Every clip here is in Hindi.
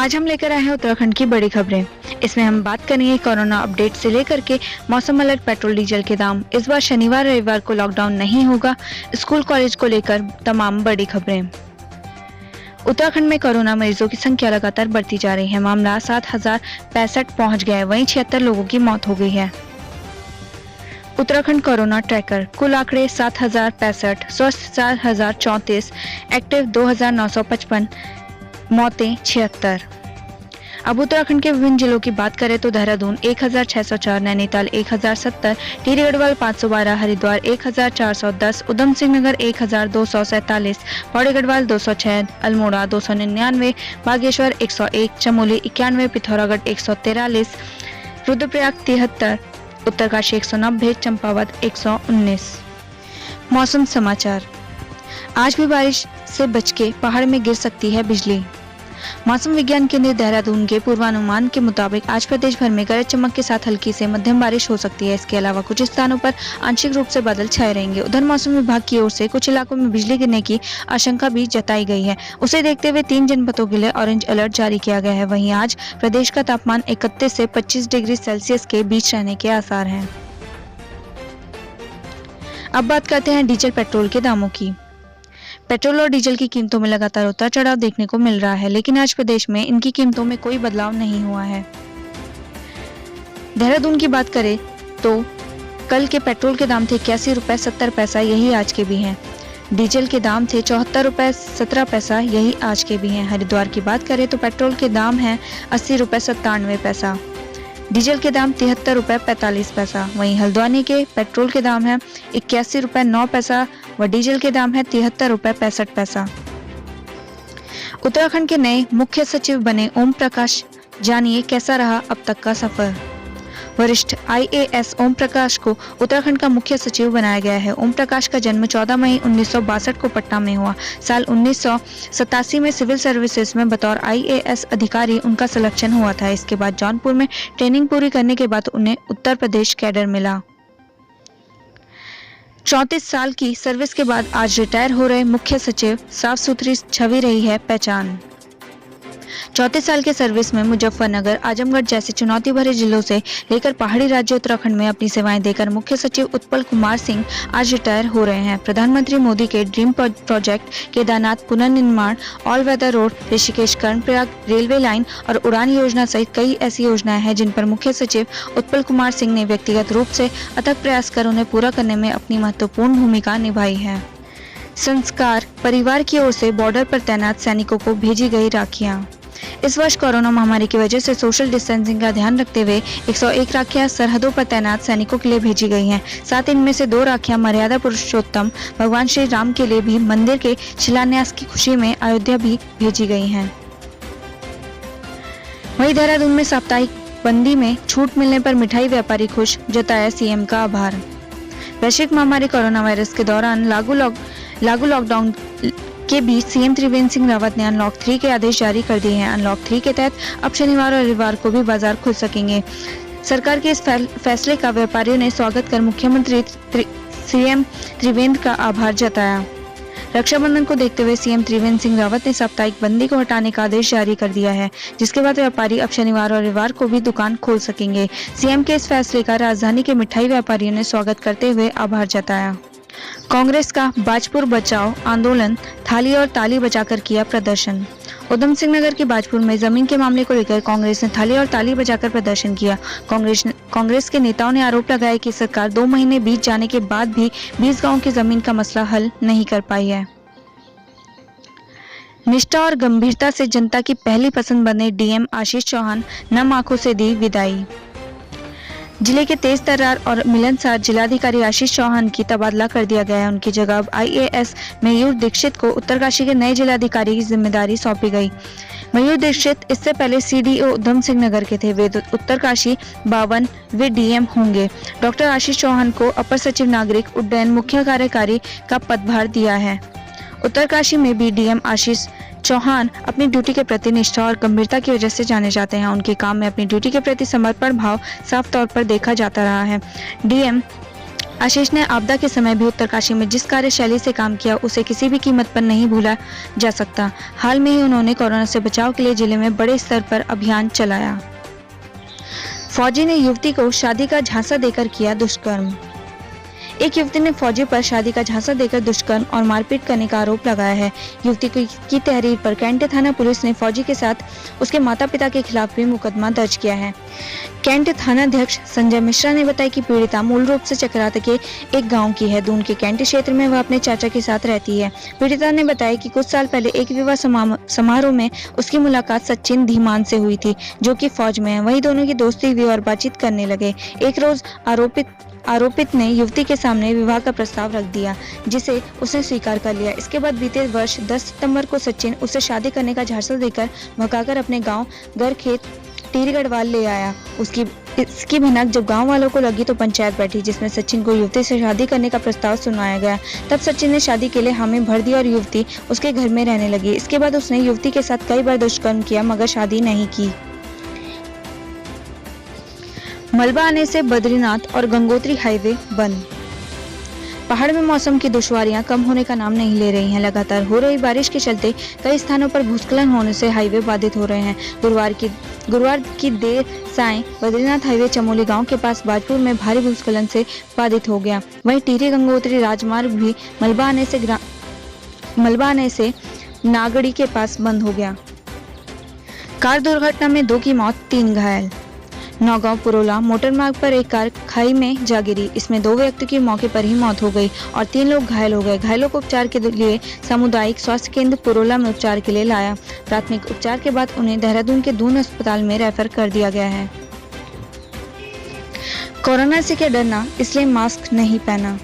आज हम लेकर आए हैं उत्तराखंड की बड़ी खबरें। इसमें हम बात करेंगे कोरोना अपडेट से लेकर के मौसम अलर्ट, पेट्रोल डीजल के दाम, इस बार शनिवार रविवार को लॉकडाउन नहीं होगा, स्कूल कॉलेज को लेकर तमाम बड़ी खबरें। उत्तराखंड में कोरोना मरीजों की संख्या लगातार बढ़ती जा रही है। मामला 7065 पहुंच गया है, वहीं 76 लोगों की मौत हो गई है। उत्तराखंड कोरोना ट्रैकर, कुल आंकड़े 7065, स्वस्थ 4034, एक्टिव 2955, मौतें 76। अब उत्तराखंड के विभिन्न जिलों की बात करें तो देहरादून 1604, नैनीताल 1070, टिहरी गढ़वाल 512, हरिद्वार 1410, उधम सिंह नगर 1247, पौड़ी गढ़वाल 206, अल्मोड़ा 299, बागेश्वर 101, चमोली 91, पिथौरागढ़ 143, रुद्रप्रयाग 73, उत्तरकाशी 190, चंपावत 119। मौसम समाचार। आज भी बारिश से बच के पहाड़ में गिर सकती है बिजली। मौसम विज्ञान केंद्र देहरादून के पूर्वानुमान के मुताबिक आज प्रदेश भर में गरज चमक के साथ हल्की से मध्यम बारिश हो सकती है। इसके अलावा कुछ स्थानों पर आंशिक रूप से बादल छाए रहेंगे। उधर मौसम विभाग की ओर से कुछ इलाकों में बिजली गिरने की आशंका भी जताई गई है। उसे देखते हुए 3 जनपदों के लिए ऑरेंज अलर्ट जारी किया गया है। वहीं आज प्रदेश का तापमान 31 से 25 डिग्री सेल्सियस के बीच रहने के आसार हैं। अब बात करते हैं डीजल पेट्रोल के दामों की। पेट्रोल और डीजल की कीमतों में लगातार उतार चढ़ाव देखने को मिल रहा है, लेकिन आज प्रदेश में इनकी कीमतों में कोई बदलाव नहीं हुआ है। देहरादून की बात करें तो कल के पेट्रोल के दाम थे 81 रुपए 70 पैसा, यही आज के भी हैं। डीजल के दाम थे 74 रुपए 17 पैसा, यही आज के भी हैं। हरिद्वार की बात करें तो पेट्रोल के दाम हैं 80 रुपए 97 पैसा, डीजल के दाम 73 रुपए 45 पैसा। वहीं हल्द्वानी के पेट्रोल के दाम है 81 रुपए 9 पैसा व डीजल के दाम है 73 रुपए 65 पैसा। उत्तराखंड के नए मुख्य सचिव बने ओम प्रकाश, जानिए कैसा रहा अब तक का सफर। वरिष्ठ IAS ओम प्रकाश को उत्तराखंड का मुख्य सचिव बनाया गया है। ओम प्रकाश का जन्म 14 मई 1962 को पटना में हुआ। साल 1987 में सिविल सर्विसेज में बतौर IAS अधिकारी उनका सिलेक्शन हुआ था। इसके बाद जौनपुर में ट्रेनिंग पूरी करने के बाद उन्हें उत्तर प्रदेश कैडर मिला। 34 साल की सर्विस के बाद आज रिटायर हो रहे मुख्य सचिव, साफ सुथरी छवि रही है पहचान। 34 साल के सर्विस में मुजफ्फरनगर, आजमगढ़ जैसे चुनौती भरे जिलों से लेकर पहाड़ी राज्य उत्तराखंड में अपनी सेवाएं देकर मुख्य सचिव उत्पल कुमार सिंह आज रिटायर हो रहे हैं। प्रधानमंत्री मोदी के ड्रीम प्रोजेक्ट केदारनाथ पुनर्निर्माण, all weather road, Rishikesh Karnaprayag railway line और उड़ान योजना सहित कई ऐसी योजनाएं हैं जिन पर मुख्य सचिव उत्पल कुमार सिंह ने व्यक्तिगत रूप से अथक प्रयास कर उन्हें पूरा करने में अपनी महत्वपूर्ण भूमिका निभाई है। संस्कार, परिवार की ओर से बॉर्डर पर तैनात सैनिकों को भेजी गई राखियां। इस वर्ष कोरोना महामारी की वजह से सोशल डिस्टेंसिंग का ध्यान रखते हुए 101 राखियां सरहदों पर तैनात सैनिकों के लिए भेजी गई हैं। साथ इनमें से 2 राखियां मर्यादा पुरुषोत्तम भगवान श्री राम के लिए भी मंदिर के शिलान्यास की खुशी में अयोध्या भी भेजी गई हैं। वहीं देहरादून में साप्ताहिक बंदी में छूट मिलने पर मिठाई व्यापारी खुश, जताया CM का आभार। वैश्विक महामारी कोरोना वायरस के दौरान लागू लॉकडाउन के बीच CM त्रिवेंद्र सिंह रावत ने अनलॉक 3 के आदेश जारी कर दिए हैं। अनलॉक 3 के तहत अब शनिवार और रविवार को भी बाजार खुल सकेंगे। सरकार के इस फैसले का व्यापारियों ने स्वागत कर मुख्यमंत्री CM त्रिवेंद्र का आभार जताया। रक्षाबंधन को देखते हुए CM त्रिवेंद्र सिंह रावत ने साप्ताहिक बंदी को हटाने का आदेश जारी कर दिया है, जिसके बाद व्यापारी अब शनिवार और रविवार को भी दुकान खोल सकेंगे। CM के इस फैसले का राजधानी के मिठाई व्यापारियों ने स्वागत करते हुए आभार जताया। कांग्रेस का बाजपुर बचाओ आंदोलन, थाली और ताली बजाकर किया प्रदर्शन। उधम सिंह नगर के बाजपुर में जमीन के मामले को लेकर कांग्रेस ने थाली और ताली बजाकर प्रदर्शन किया। कांग्रेस के नेताओं ने आरोप लगाया कि सरकार 2 महीने बीत जाने के बाद भी 20 गांवों की जमीन का मसला हल नहीं कर पाई है। निष्ठा और गंभीरता से जनता की पहली पसंद बने DM आशीष चौहान, नम आंखों से दी विदाई। जिले के तेज तर्रार और मिलनसार जिलाधिकारी आशीष चौहान की तबादला कर दिया गया है। उनकी जगह अब IAS मयूर दीक्षित को उत्तरकाशी के नए जिलाधिकारी की जिम्मेदारी सौंपी गई। मयूर दीक्षित इससे पहले CDO उधम सिंह नगर के थे। वे उत्तरकाशी 52वें DM होंगे। डॉक्टर आशीष चौहान को अपर सचिव नागरिक उड्डयन मुख्य कार्यकारी का पदभार दिया है। उत्तरकाशी में भी DM आशीष चौहान अपनी ड्यूटी के प्रति निष्ठा और गंभीरता की वजह से जाने जाते हैं। उनके काम में अपनी ड्यूटी के प्रति समर्पण भाव साफ तौर पर देखा जाता रहा है। DM आशीष ने आपदा के समय भी उत्तरकाशी में जिस कार्यशैली से काम किया उसे किसी भी कीमत पर नहीं भूला जा सकता। हाल में ही उन्होंने कोरोना से बचाव के लिए जिले में बड़े स्तर पर अभियान चलाया। फौजी ने युवती को शादी का झांसा देकर किया दुष्कर्म। एक युवती ने फौजी पर शादी का झांसा देकर दुष्कर्म और मारपीट करने का आरोप लगाया है। युवती की तहरीर पर कैंट थाना पुलिस ने फौजी के साथ उसके माता पिता के खिलाफ भी मुकदमा दर्ज किया है। कैंट थानाध्यक्ष संजय मिश्रा ने बताया कि पीड़िता मूल रूप से चक्रात के एक गांव की है। दून के कैंट क्षेत्र में वह अपने चाचा के साथ रहती है। पीड़िता ने बताया कि कुछ साल पहले एक विवाह समारोह में उसकी मुलाकात सचिन धीमान से हुई थी, जो कि फौज में है। वहीं दोनों की दोस्ती हुई और बातचीत करने लगे। एक रोज आरोपित ने युवती के सामने विवाह का प्रस्ताव रख दिया, जिसे उसने स्वीकार कर लिया। इसके बाद बीते वर्ष 10 सितंबर को सचिन उसे शादी करने का झांसा देकर भगाकर अपने गांव गरखेत टिहरी गढ़वाल ले आया। इसकी भनक जब गांव वालों को लगी तो पंचायत बैठी, जिसमें सचिन को युवती से शादी करने का प्रस्ताव सुनाया गया। तब सचिन ने शादी के लिए हामी भर दी और युवती उसके घर में रहने लगी। इसके बाद उसने युवती के साथ कई बार दुष्कर्म किया, मगर शादी नहीं की। मलबा आने से बद्रीनाथ और गंगोत्री हाईवे बंद। पहाड़ में मौसम की दुश्वारियां कम होने का नाम नहीं ले रही हैं। लगातार हो रही बारिश के चलते कई स्थानों पर भूस्खलन होने से हाईवे बाधित हो रहे हैं। गुरुवार की देर सायं बद्रीनाथ हाईवे चमोली गांव के पास बाजपुर में भारी भूस्खलन से बाधित हो गया। वहीं टिहरी गंगोत्री राजमार्ग भी मलबा आने से नागड़ी के पास बंद हो गया। कार दुर्घटना में 2 की मौत, 3 घायल। नौगांव पुरोला मोटरमार्ग पर एक कार खाई में जा गिरी। इसमें 2 व्यक्तियों की मौके पर ही मौत हो गई और 3 लोग घायल हो गए। घायलों को उपचार के लिए सामुदायिक स्वास्थ्य केंद्र पुरोला में उपचार के लिए लाया। प्राथमिक उपचार के बाद उन्हें देहरादून के दून अस्पताल में रेफर कर दिया गया है। कोरोना से क्या डरना, इसलिए मास्क नहीं पहना।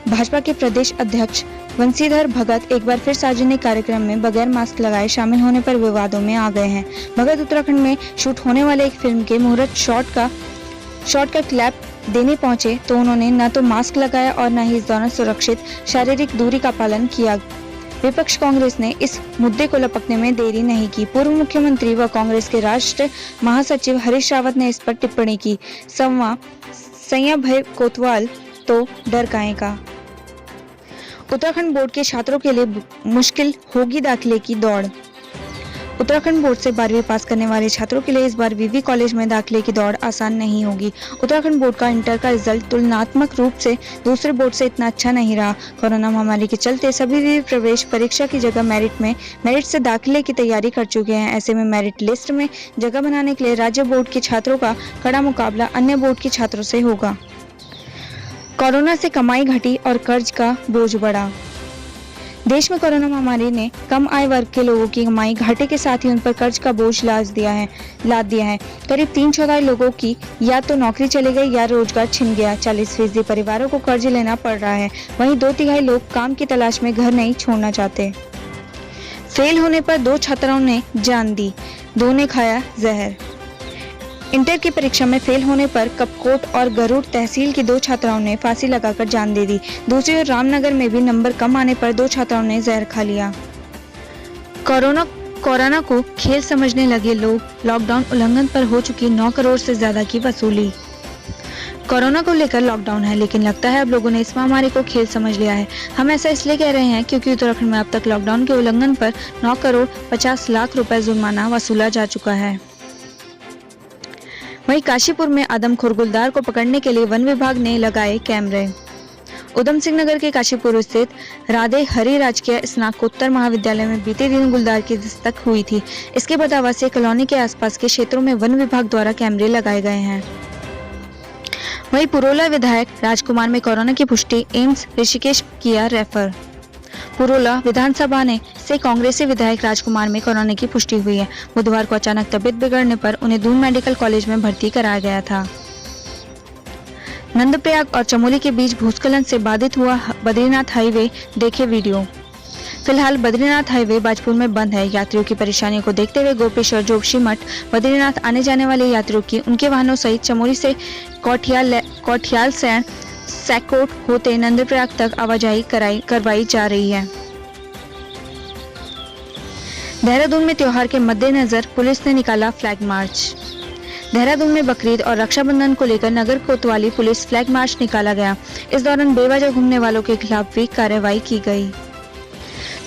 भाजपा के प्रदेश अध्यक्ष वंशीधर भगत एक बार फिर सार्वजनिक कार्यक्रम में बगैर मास्क लगाए शामिल होने पर विवादों में आ गए हैं। भगत उत्तराखंड में शूट होने वाले एक फिल्म के मुहूर्त शॉट का क्लैप देने पहुंचे तो उन्होंने न तो मास्क लगाया और न ही इस दौरान सुरक्षित शारीरिक दूरी का पालन किया। विपक्ष कांग्रेस ने इस मुद्दे को लपकने में देरी नहीं की। पूर्व मुख्यमंत्री व कांग्रेस के राष्ट्रीय महासचिव हरीश रावत ने इस पर टिप्पणी की। सैया भय कोतवाल तो डर काहे का। उत्तराखंड बोर्ड के छात्रों के लिए मुश्किल होगी दाखिले की दौड़। उत्तराखंड बोर्ड से 12वीं पास करने वाले छात्रों के लिए इस बार वीवी कॉलेज में दाखिले की दौड़ आसान नहीं होगी। उत्तराखंड बोर्ड का इंटर का रिजल्ट तुलनात्मक रूप से दूसरे बोर्ड से इतना अच्छा नहीं रहा। कोरोना महामारी के चलते सभी वीवी प्रवेश परीक्षा की जगह मेरिट से दाखिले की तैयारी कर चुके हैं। ऐसे में मेरिट लिस्ट में जगह बनाने के लिए राज्य बोर्ड के छात्रों का कड़ा मुकाबला अन्य बोर्ड के छात्रों से होगा। कोरोना से कमाई घटी और कर्ज का बोझ बढ़ा। देश में कोरोना महामारी ने कम आय वर्ग के लोगों की कमाई घाटे के साथ ही उन पर कर्ज का बोझ लाद दिया है। करीब 3/4 लोगों की या तो नौकरी चली गई या रोजगार छिन गया। 40% परिवारों को कर्ज लेना पड़ रहा है। वहीं 2/3 लोग काम की तलाश में घर नहीं छोड़ना चाहते। फेल होने पर 2 छात्राओं ने जान दी, 2 ने खाया जहर। इंटर की परीक्षा में फेल होने पर कपकोट और गरुड़ तहसील की 2 छात्राओं ने फांसी लगाकर जान दे दी। दूसरी ओर रामनगर में भी नंबर कम आने पर 2 छात्राओं ने जहर खा लिया। कोरोना को खेल समझने लगे लोग। लॉकडाउन उल्लंघन पर हो चुकी 9 करोड़ से ज्यादा की वसूली। कोरोना को लेकर लॉकडाउन है, लेकिन लगता है अब लोगों ने इस महामारी को खेल समझ लिया है। हम ऐसा इसलिए कह रहे हैं क्योंकि उत्तराखंड में अब तक लॉकडाउन के उल्लंघन पर 9 करोड़ 50 लाख रुपए जुर्माना वसूला जा चुका है। वहीं काशीपुर में आदमखोर गुलदार को पकड़ने के लिए वन विभाग ने लगाए कैमरे। उधम सिंह नगर के काशीपुर स्थित राधे हरि राजकीय स्नातकोत्तर महाविद्यालय में बीते दिन गुलदार की दस्तक हुई थी। इसके बाद आवासीय कॉलोनी के आसपास के क्षेत्रों में वन विभाग द्वारा कैमरे लगाए गए हैं। वहीं पुरोला विधायक राजकुमार में कोरोना की पुष्टि, एम्स ऋषिकेश किया रेफर। पुरोला विधानसभा से कांग्रेसी विधायक राजकुमार में कोरोना की पुष्टि हुई है। बुधवार को अचानक तबीयत बिगड़ने पर उन्हें दून मेडिकल कॉलेज में भर्ती कराया गया था। नंदप्रयाग और चमोली के बीच भूस्खलन से बाधित हुआ बद्रीनाथ हाईवे, देखे वीडियो। फिलहाल बद्रीनाथ हाईवे बाजपुर में बंद है। यात्रियों की परेशानियों को देखते हुए गोपेश्वर जोशीमठ बद्रीनाथ आने जाने वाले यात्रियों की उनके वाहनों सहित चमोली से कोठियाल सैकोट होते नंदप्रयाग तक आवाजाही करवाई जा रही है। देहरादून में त्योहार के मद्देनजर पुलिस ने निकाला फ्लैग मार्च। देहरादून में बकरीद और रक्षाबंधन को लेकर नगर कोतवाली पुलिस फ्लैग मार्च निकाला गया। इस दौरान बेवजह घूमने वालों के खिलाफ भी कार्रवाई की गई।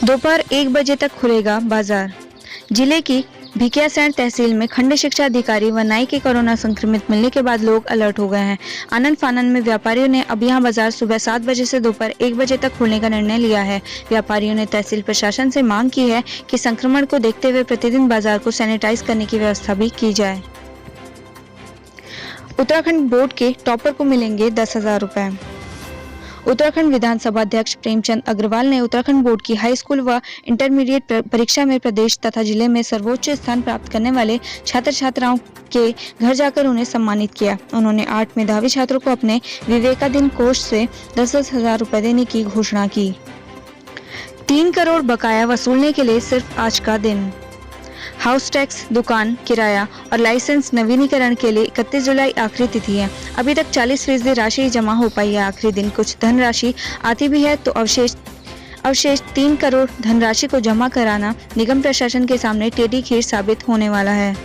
दोपहर 1 बजे तक खुलेगा बाजार। जिले की भिकियासैंण तहसील में खंड शिक्षा अधिकारी व नाई के कोरोना संक्रमित मिलने के बाद लोग अलर्ट हो गए हैं। आनंद फानंद में व्यापारियों ने अब यहां बाजार सुबह 7 बजे से दोपहर 1 बजे तक खोलने का निर्णय लिया है। व्यापारियों ने तहसील प्रशासन से मांग की है कि संक्रमण को देखते हुए प्रतिदिन बाजार को सैनिटाइज करने की व्यवस्था भी की जाए। उत्तराखंड बोर्ड के टॉपर को मिलेंगे 10,000 रुपए। उत्तराखंड विधानसभा अध्यक्ष प्रेमचंद अग्रवाल ने उत्तराखंड बोर्ड की हाई स्कूल व इंटरमीडिएट परीक्षा में प्रदेश तथा जिले में सर्वोच्च स्थान प्राप्त करने वाले छात्र छात्राओं के घर जाकर उन्हें सम्मानित किया। उन्होंने 8 मेधावी छात्रों को अपने विवेकाधीन कोष से 10,000 रुपए देने की घोषणा की। 3 करोड़ बकाया वसूलने के लिए सिर्फ आज का दिन। हाउस टैक्स, दुकान किराया और लाइसेंस नवीनीकरण के लिए 31 जुलाई आखिरी तिथि है। अभी तक 40% राशि जमा हो पाई है। आखिरी दिन कुछ धनराशि आती भी है तो अवशेष 3 करोड़ धनराशि को जमा कराना निगम प्रशासन के सामने टेढ़ी खीर साबित होने वाला है।